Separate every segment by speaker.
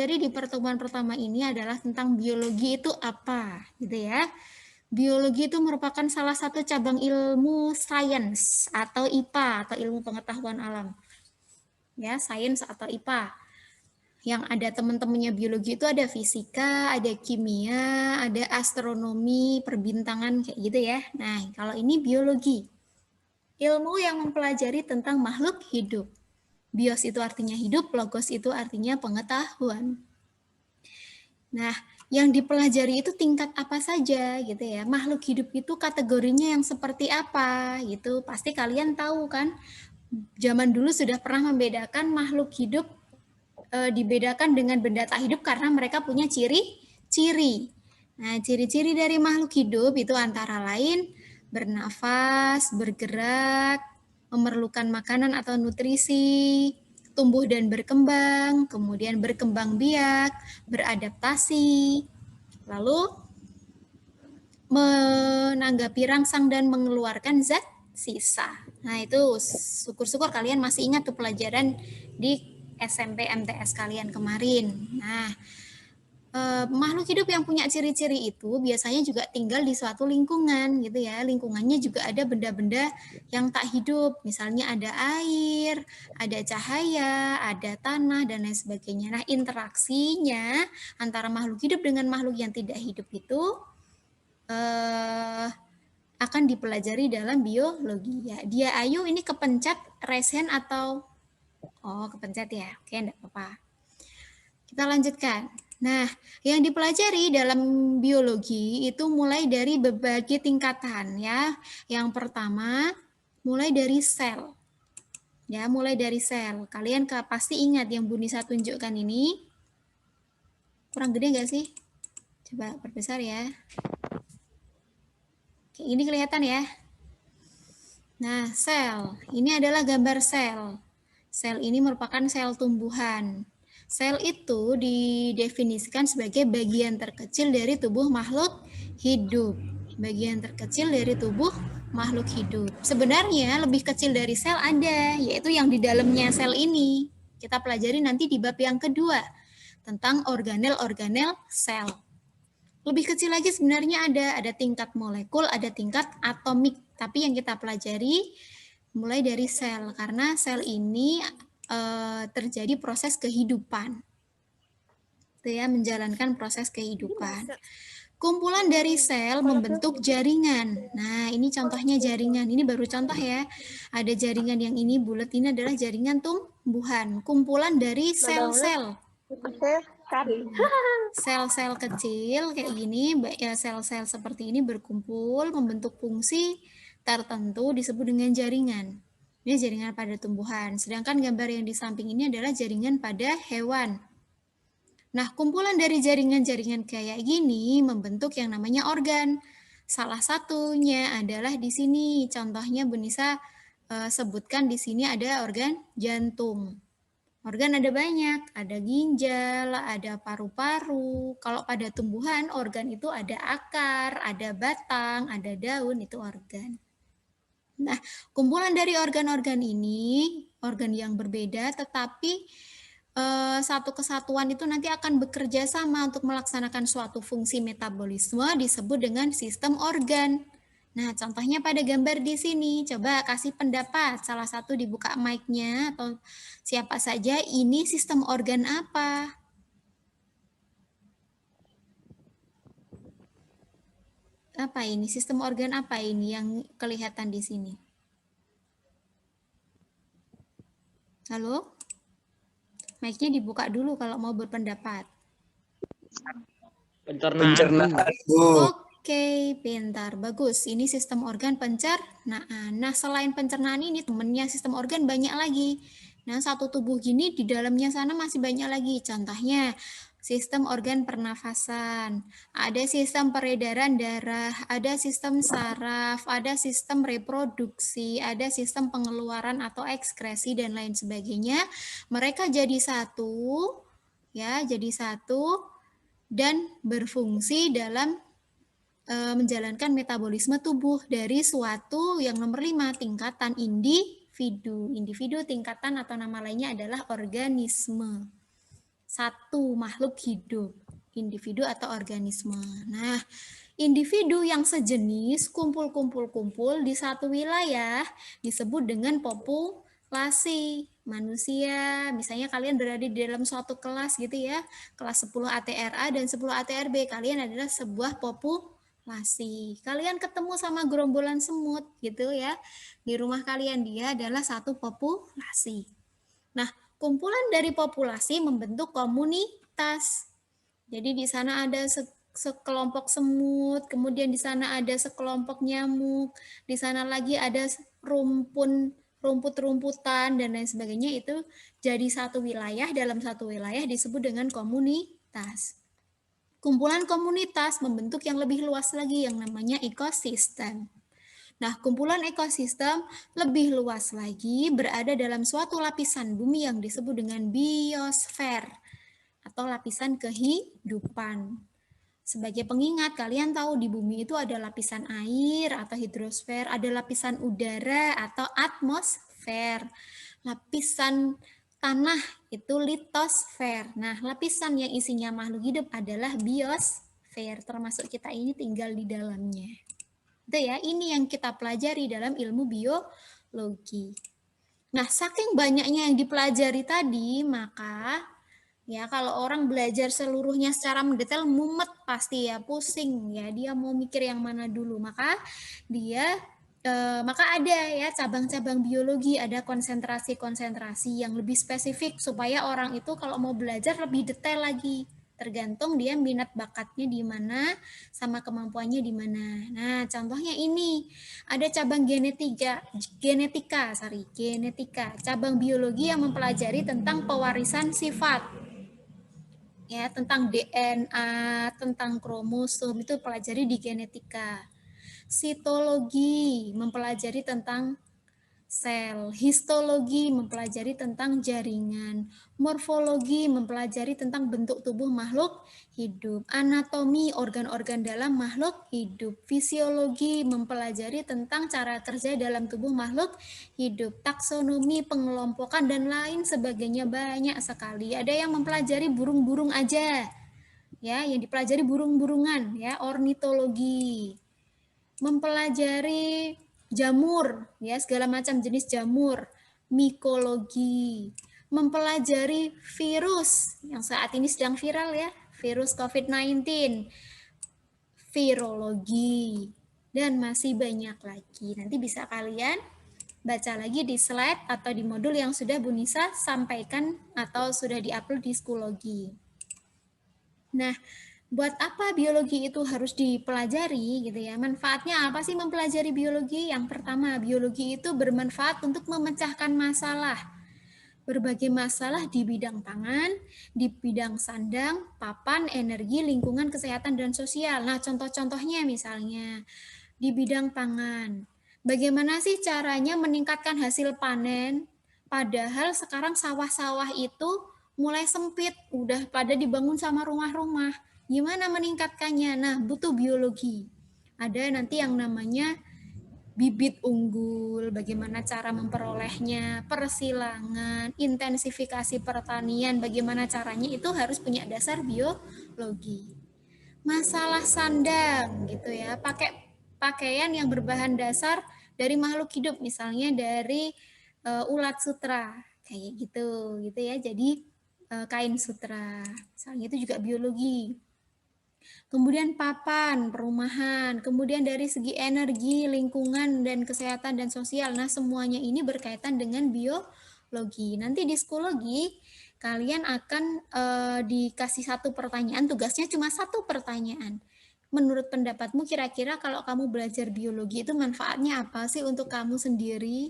Speaker 1: pelajari di pertemuan pertama ini adalah tentang biologi itu apa, gitu ya. Biologi itu merupakan salah satu cabang ilmu sains atau IPA atau ilmu pengetahuan alam. Ya, sains atau IPA. Yang ada teman-temannya biologi itu ada fisika, ada kimia, ada astronomi, perbintangan kayak gitu ya. Nah, kalau ini biologi. Ilmu yang mempelajari tentang makhluk hidup. Bios itu artinya hidup, logos itu artinya pengetahuan. Nah, yang dipelajari itu tingkat apa saja gitu ya. Makhluk hidup itu kategorinya yang seperti apa gitu. Pasti kalian tahu kan. Zaman dulu sudah pernah membedakan makhluk hidup dibedakan dengan benda tak hidup karena mereka punya ciri-ciri. Nah, ciri-ciri dari makhluk hidup itu antara lain bernafas, bergerak, memerlukan makanan atau nutrisi, tumbuh dan berkembang, kemudian berkembang biak, beradaptasi, lalu menanggapi rangsang dan mengeluarkan zat sisa. Nah, itu syukur-syukur kalian masih ingat tuh pelajaran di SMP MTS kalian kemarin. Nah, makhluk hidup yang punya ciri-ciri itu biasanya juga tinggal di suatu lingkungan gitu ya. Lingkungannya juga ada benda-benda yang tak hidup. Misalnya ada air, ada cahaya, ada tanah, dan lain sebagainya. Nah, interaksinya antara makhluk hidup dengan makhluk yang tidak hidup itu akan dipelajari dalam biologi ya. Dia Ayu ini kepencet resen atau kepencet ya. Oke, enggak apa-apa. Kita lanjutkan. Nah, yang dipelajari dalam biologi itu mulai dari berbagai tingkatan ya. Yang pertama, mulai dari sel. Ya, mulai dari sel. Kalian pasti ingat yang Bu Nisa tunjukkan ini. Kurang gede nggak sih? Coba perbesar ya. Oke, ini kelihatan ya. Nah, sel. Ini adalah gambar sel. Sel ini merupakan sel tumbuhan. Sel itu didefinisikan sebagai bagian terkecil dari tubuh makhluk hidup. Bagian terkecil dari tubuh makhluk hidup. Sebenarnya lebih kecil dari sel ada, yaitu yang di dalamnya sel ini. Kita pelajari nanti di bab yang kedua, tentang organel-organel sel. Lebih kecil lagi sebenarnya ada tingkat molekul, ada tingkat atomik. Tapi yang kita pelajari mulai dari sel, karena sel ini terjadi proses kehidupan. Itu ya, menjalankan proses kehidupan. Kumpulan dari sel membentuk jaringan. Nah, ini contohnya jaringan. Ini baru contoh ya. Ada jaringan yang ini bulat, ini adalah jaringan tumbuhan. Kumpulan dari sel-sel. Sel-sel kecil kayak gini, ya sel-sel seperti ini berkumpul membentuk fungsi tertentu disebut dengan jaringan. Ini jaringan pada tumbuhan. Sedangkan gambar yang di samping ini adalah jaringan pada hewan. Nah, kumpulan dari jaringan-jaringan kayak gini membentuk yang namanya organ. Salah satunya adalah di sini. Contohnya Bu Nisa sebutkan di sini ada organ jantung. Organ ada banyak, ada ginjal, ada paru-paru. Kalau pada tumbuhan, organ itu ada akar, ada batang, ada daun, itu organ. Nah, kumpulan dari organ-organ ini, organ yang berbeda, tetapi satu kesatuan itu nanti akan bekerja sama untuk melaksanakan suatu fungsi metabolisme disebut dengan sistem organ. Nah, contohnya pada gambar di sini. Coba kasih pendapat, salah satu dibuka mic-nya atau siapa saja, ini sistem organ apa? Apa ini? Sistem organ apa ini yang kelihatan di sini? Halo? Mic-nya dibuka dulu kalau mau berpendapat.
Speaker 2: Pencernaan, Bu.
Speaker 1: Oke, pintar. Bagus. Ini sistem organ pencernaan. Nah, selain pencernaan ini, temennya sistem organ banyak lagi. Nah, satu tubuh gini di dalamnya sana masih banyak lagi. Contohnya, sistem organ pernafasan, ada sistem peredaran darah, ada sistem saraf, ada sistem reproduksi, ada sistem pengeluaran atau ekskresi, dan lain sebagainya. Mereka jadi satu, ya, jadi satu, dan berfungsi dalam menjalankan metabolisme tubuh dari suatu yang nomor 5, tingkatan individu. Individu tingkatan atau nama lainnya adalah organisme. satu makhluk hidup, individu atau organisme. Nah, individu yang sejenis kumpul-kumpul-kumpul di satu wilayah disebut dengan populasi manusia. Misalnya kalian berada di dalam suatu kelas gitu ya, kelas 10 ATRA dan 10 ATRB, kalian adalah sebuah populasi. Kalian ketemu sama gerombolan semut gitu ya, di rumah kalian, dia adalah satu populasi. Nah, kumpulan dari populasi membentuk komunitas. Jadi di sana ada sekelompok semut, kemudian di sana ada sekelompok nyamuk, di sana lagi ada rumput-rumputan dan lain sebagainya. Itu jadi satu wilayah, dalam satu wilayah disebut dengan komunitas. Kumpulan komunitas membentuk yang lebih luas lagi yang namanya ekosistem. Nah, kumpulan ekosistem lebih luas lagi berada dalam suatu lapisan bumi yang disebut dengan biosfer atau lapisan kehidupan. Sebagai pengingat, kalian tahu di bumi itu ada lapisan air atau hidrosfer, ada lapisan udara atau atmosfer, lapisan tanah itu litosfer. Nah, lapisan yang isinya makhluk hidup adalah biosfer, termasuk kita ini tinggal di dalamnya. Itu ya, ini yang kita pelajari dalam ilmu biologi. Nah, saking banyaknya yang dipelajari tadi, maka ya kalau orang belajar seluruhnya secara mendetail mumet pasti ya, pusing ya, dia mau mikir yang mana dulu. Maka ada ya cabang-cabang biologi, ada konsentrasi-konsentrasi yang lebih spesifik supaya orang itu kalau mau belajar lebih detail lagi. Tergantung dia minat bakatnya di mana sama kemampuannya di mana. Nah, contohnya ini ada cabang genetika, cabang biologi yang mempelajari tentang pewarisan sifat. Ya, tentang DNA, tentang kromosom itu pelajari di genetika. Sitologi mempelajari tentang sel, histologi mempelajari tentang jaringan, morfologi mempelajari tentang bentuk tubuh makhluk hidup, anatomi organ-organ dalam makhluk hidup, fisiologi mempelajari tentang cara kerja dalam tubuh makhluk hidup, taksonomi, pengelompokan, dan lain sebagainya, banyak sekali. Ada yang mempelajari burung-burung aja, ya, yang dipelajari burung-burungan, ya, ornitologi. Mempelajari jamur, ya, segala macam jenis jamur, mikologi. Mempelajari virus yang saat ini sedang viral ya, virus COVID-19, virologi, dan masih banyak lagi. Nanti bisa kalian baca lagi di slide atau di modul yang sudah Bu Nisa sampaikan atau sudah diupload di Schoology. Nah, buat apa biologi itu harus dipelajari gitu ya? Manfaatnya apa sih mempelajari biologi? Yang pertama, biologi itu bermanfaat untuk memecahkan masalah. Berbagai masalah di bidang pangan, di bidang sandang, papan, energi, lingkungan, kesehatan, dan sosial. Nah, contoh-contohnya misalnya di bidang pangan. Bagaimana sih caranya meningkatkan hasil panen? Padahal sekarang sawah-sawah itu mulai sempit, udah pada dibangun sama rumah-rumah. Gimana meningkatkannya? Nah, butuh biologi. Ada nanti yang namanya bibit unggul, bagaimana cara memperolehnya, persilangan, intensifikasi pertanian, bagaimana caranya, itu harus punya dasar biologi. Masalah sandang gitu ya, pakai pakaian yang berbahan dasar dari makhluk hidup, misalnya dari ulat sutra, kayak gitu ya. Jadi kain sutra, misalnya itu juga biologi. Kemudian papan, perumahan, kemudian dari segi energi, lingkungan, dan kesehatan dan sosial. Nah, semuanya ini berkaitan dengan biologi. Nanti di psikologi, kalian akan dikasih satu pertanyaan, tugasnya cuma satu pertanyaan. Menurut pendapatmu, kira-kira kalau kamu belajar biologi itu manfaatnya apa sih untuk kamu sendiri?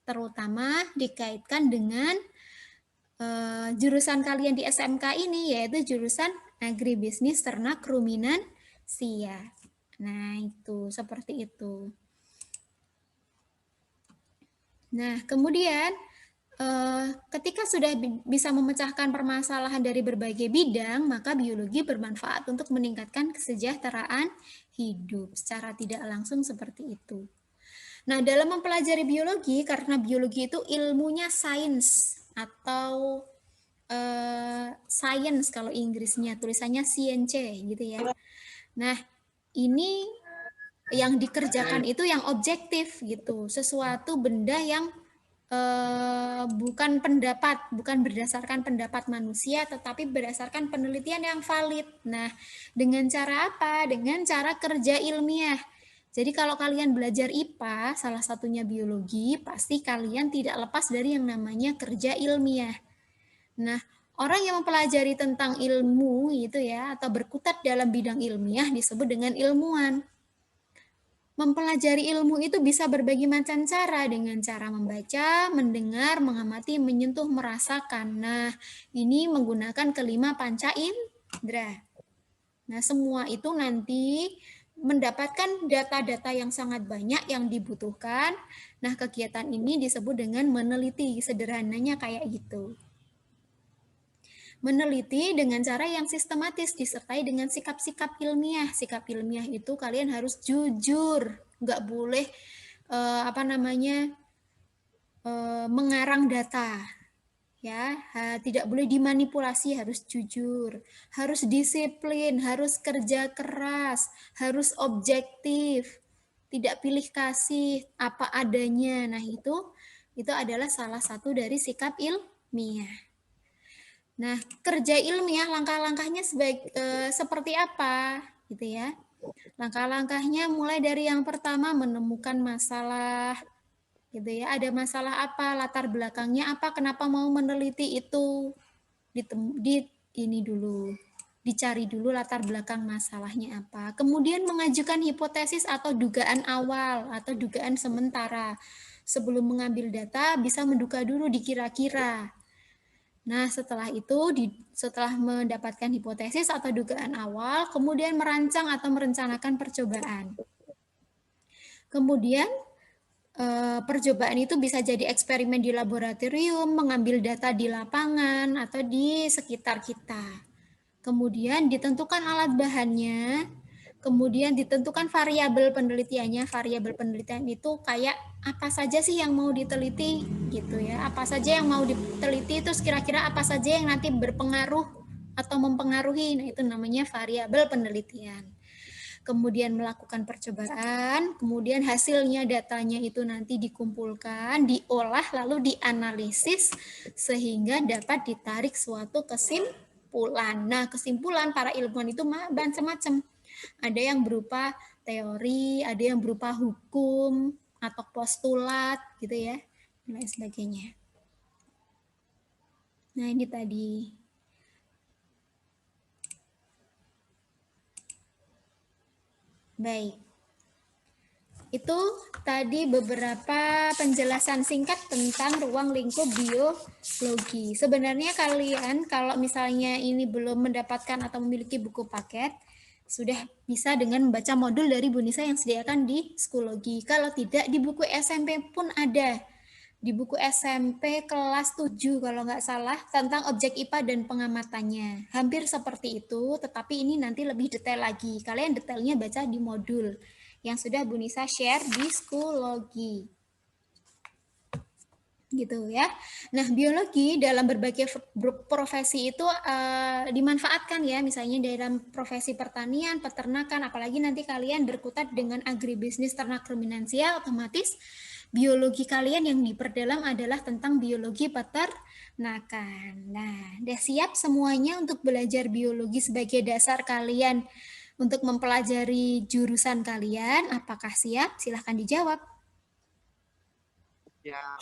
Speaker 1: Terutama dikaitkan dengan jurusan kalian di SMK ini, yaitu jurusan agribisnis ternak ruminansia. Nah, itu seperti itu. Nah, kemudian ketika sudah bisa memecahkan permasalahan dari berbagai bidang, maka biologi bermanfaat untuk meningkatkan kesejahteraan hidup secara tidak langsung seperti itu. Nah, dalam mempelajari biologi, karena biologi itu ilmunya sains atau science kalau Inggrisnya, tulisannya science gitu ya. Nah, ini yang dikerjakan itu yang objektif gitu, sesuatu benda yang bukan berdasarkan pendapat manusia, tetapi berdasarkan penelitian yang valid. Nah, dengan cara apa? Dengan cara kerja ilmiah. Jadi kalau kalian belajar IPA, salah satunya biologi, pasti kalian tidak lepas dari yang namanya kerja ilmiah. Nah, orang yang mempelajari tentang ilmu itu ya, atau berkutat dalam bidang ilmiah disebut dengan ilmuwan. Mempelajari ilmu itu bisa berbagai macam cara, dengan cara membaca, mendengar, mengamati, menyentuh, merasakan. Nah, ini menggunakan kelima panca indera. Nah, semua itu nanti mendapatkan data-data yang sangat banyak yang dibutuhkan. Nah, kegiatan ini disebut dengan meneliti, sederhananya kayak gitu. Meneliti dengan cara yang sistematis disertai dengan sikap-sikap ilmiah. Sikap ilmiah itu kalian harus jujur, nggak boleh mengarang data, ya, tidak boleh dimanipulasi, harus jujur, harus disiplin, harus kerja keras, harus objektif, tidak pilih kasih, apa adanya. Nah, itu adalah salah satu dari sikap ilmiah. Nah, kerja ilmiah langkah-langkahnya seperti apa, gitu ya. Langkah-langkahnya mulai dari yang pertama menemukan masalah, gitu ya. Ada masalah apa, latar belakangnya apa, kenapa mau meneliti itu, dicari dulu latar belakang masalahnya apa. Kemudian mengajukan hipotesis atau dugaan awal atau dugaan sementara. Sebelum mengambil data bisa menduga dulu dikira-kira. Nah, setelah mendapatkan hipotesis atau dugaan awal, kemudian merancang atau merencanakan percobaan. Kemudian, percobaan itu bisa jadi eksperimen di laboratorium, mengambil data di lapangan, atau di sekitar kita. Kemudian ditentukan alat bahannya, kemudian ditentukan variabel penelitiannya. Variabel penelitian itu kayak apa saja sih yang mau diteliti gitu ya. Apa saja yang mau diteliti, terus kira-kira apa saja yang nanti berpengaruh atau mempengaruhi. Nah, itu namanya variabel penelitian. Kemudian melakukan percobaan, kemudian hasilnya, datanya itu nanti dikumpulkan, diolah, lalu dianalisis sehingga dapat ditarik suatu kesimpulan. Nah, kesimpulan para ilmuwan itu macam-macam. Ada yang berupa teori, ada yang berupa hukum atau postulat gitu ya, dan lain sebagainya. Nah, ini tadi. Baik. Itu tadi beberapa penjelasan singkat tentang ruang lingkup biologi. Sebenarnya kalian kalau misalnya ini belum mendapatkan atau memiliki buku paket, sudah bisa dengan membaca modul dari Bu Nisa yang disediakan di Skologi. Kalau tidak, di buku SMP pun ada. Di buku SMP kelas 7 kalau nggak salah, tentang objek IPA dan pengamatannya. Hampir seperti itu, tetapi ini nanti lebih detail lagi. Kalian detailnya baca di modul yang sudah Bu Nisa share di Skologi. Gitu ya. Nah, biologi dalam berbagai profesi itu dimanfaatkan ya, misalnya dalam profesi pertanian, peternakan, apalagi nanti kalian berkutat dengan agribisnis ternak ruminansia, otomatis biologi kalian yang diperdalam adalah tentang biologi peternakan. Nah, udah siap semuanya untuk belajar biologi sebagai dasar kalian untuk mempelajari jurusan kalian? Apakah siap? Silahkan dijawab.
Speaker 2: Ya.